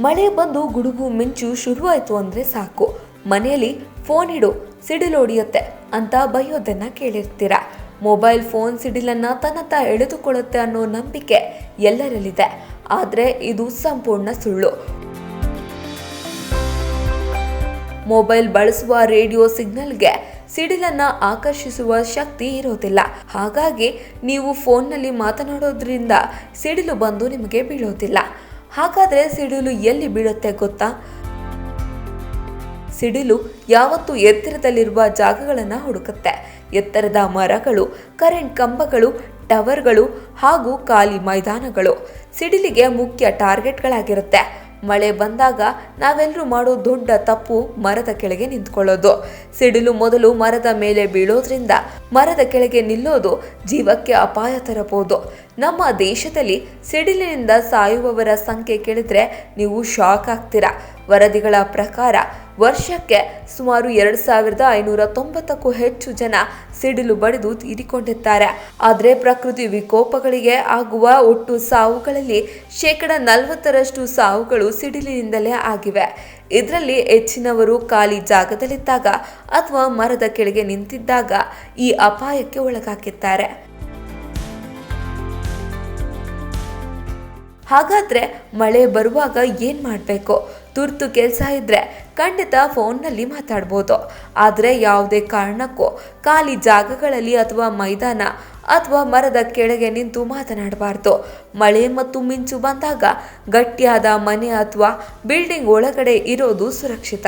ಮಳೆ ಬಂದು ಗುಡುಗು ಮಿಂಚು ಶುರುವಾಯಿತು ಅಂದರೆ ಸಾಕು, ಮನೆಯಲ್ಲಿ ಫೋನ್ ಇಡು ಸಿಡಿಲು ಹೊಡೆಯುತ್ತೆ ಅಂತ ಬೈಯೋದನ್ನ ಕೇಳಿರ್ತೀರ. ಮೊಬೈಲ್ ಫೋನ್ ಸಿಡಿಲನ್ನ ತನ್ನತ್ತ ಎಳೆದುಕೊಳ್ಳುತ್ತೆ ಅನ್ನೋ ನಂಬಿಕೆ ಎಲ್ಲರಲ್ಲಿದೆ. ಆದರೆ ಇದು ಸಂಪೂರ್ಣ ಸುಳ್ಳು. ಮೊಬೈಲ್ ಬಳಸುವ ರೇಡಿಯೋ ಸಿಗ್ನಲ್ಗೆ ಸಿಡಿಲನ್ನ ಆಕರ್ಷಿಸುವ ಶಕ್ತಿ ಇರೋದಿಲ್ಲ. ಹಾಗಾಗಿ ನೀವು ಫೋನ್ನಲ್ಲಿ ಮಾತನಾಡೋದ್ರಿಂದ ಸಿಡಿಲು ಬಂದು ನಿಮಗೆ ಬೀಳೋದಿಲ್ಲ. ಹಾಗಾದ್ರೆ ಸಿಡಿಲು ಎಲ್ಲಿ ಬೀಳುತ್ತೆ ಗೊತ್ತಾ? ಸಿಡಿಲು ಯಾವತ್ತೂ ಎತ್ತರದಲ್ಲಿರುವ ಜಾಗಗಳನ್ನು ಹುಡುಕುತ್ತೆ. ಎತ್ತರದ ಮರಗಳು, ಕರೆಂಟ್ ಕಂಬಗಳು, ಟವರ್ಗಳು ಹಾಗೂ ಖಾಲಿ ಮೈದಾನಗಳು ಸಿಡಿಲಿಗೆ ಮುಖ್ಯ ಟಾರ್ಗೆಟ್ಗಳಾಗಿರುತ್ತೆ. ಮಳೆ ಬಂದಾಗ ನಾವೆಲ್ಲರೂ ಮಾಡೋ ದೊಡ್ಡ ತಪ್ಪು ಮರದ ಕೆಳಗೆ ನಿಂತ್ಕೊಳ್ಳೋದು. ಸಿಡಿಲು ಮೊದಲು ಮರದ ಮೇಲೆ ಬೀಳೋದ್ರಿಂದ ಮರದ ಕೆಳಗೆ ನಿಲ್ಲೋದು ಜೀವಕ್ಕೆ ಅಪಾಯ ತರಬಹುದು. ನಮ್ಮ ದೇಶದಲ್ಲಿ ಸಿಡಿಲಿನಿಂದ ಸಾಯುವವರ ಸಂಖ್ಯೆ ಕೇಳಿದ್ರೆ ನೀವು ಶಾಕ್ ಆಗ್ತೀರಾ. ವರದಿಗಳ ಪ್ರಕಾರ ವರ್ಷಕ್ಕೆ ಸುಮಾರು 2590ಕ್ಕೂ ಹೆಚ್ಚು ಜನ ಸಿಡಿಲು ಬಡಿದು ತೀರಿಕೊಂಡಿದ್ದಾರೆ. ಆದರೆ ಪ್ರಕೃತಿ ವಿಕೋಪಗಳಿಗೆ ಆಗುವ ಒಟ್ಟು ಸಾವುಗಳಲ್ಲಿ 40% ಸಾವುಗಳು ಸಿಡಿಲಿನಿಂದಲೇ ಆಗಿವೆ. ಇದರಲ್ಲಿ ಹೆಚ್ಚಿನವರು ಖಾಲಿ ಜಾಗದಲ್ಲಿದ್ದಾಗ ಅಥವಾ ಮರದ ಕೆಳಗೆ ನಿಂತಿದ್ದಾಗ ಈ ಅಪಾಯಕ್ಕೆ ಒಳಗಾಗಿದ್ದಾರೆ. ಹಾಗಾದ್ರೆ ಮಳೆ ಬರುವಾಗ ಏನ್ ಮಾಡಬೇಕು? ತುರ್ತು ಕೆಲಸ ಇದ್ರೆ ಖಂಡಿತ ಫೋನ್ನಲ್ಲಿ ಮಾತಾಡ್ಬೋದು. ಆದರೆ ಯಾವುದೇ ಕಾರಣಕ್ಕೂ ಖಾಲಿ ಜಾಗಗಳಲ್ಲಿ ಅಥವಾ ಮೈದಾನ ಅಥವಾ ಮರದ ಕೆಳಗೆ ನಿಂತು ಮಾತನಾಡಬಾರ್ದು. ಮಳೆ ಮತ್ತು ಮಿಂಚು ಬಂದಾಗ ಗಟ್ಟಿಯಾದ ಮನೆ ಅಥವಾ ಬಿಲ್ಡಿಂಗ್ ಒಳಗಡೆ ಇರೋದು ಸುರಕ್ಷಿತ.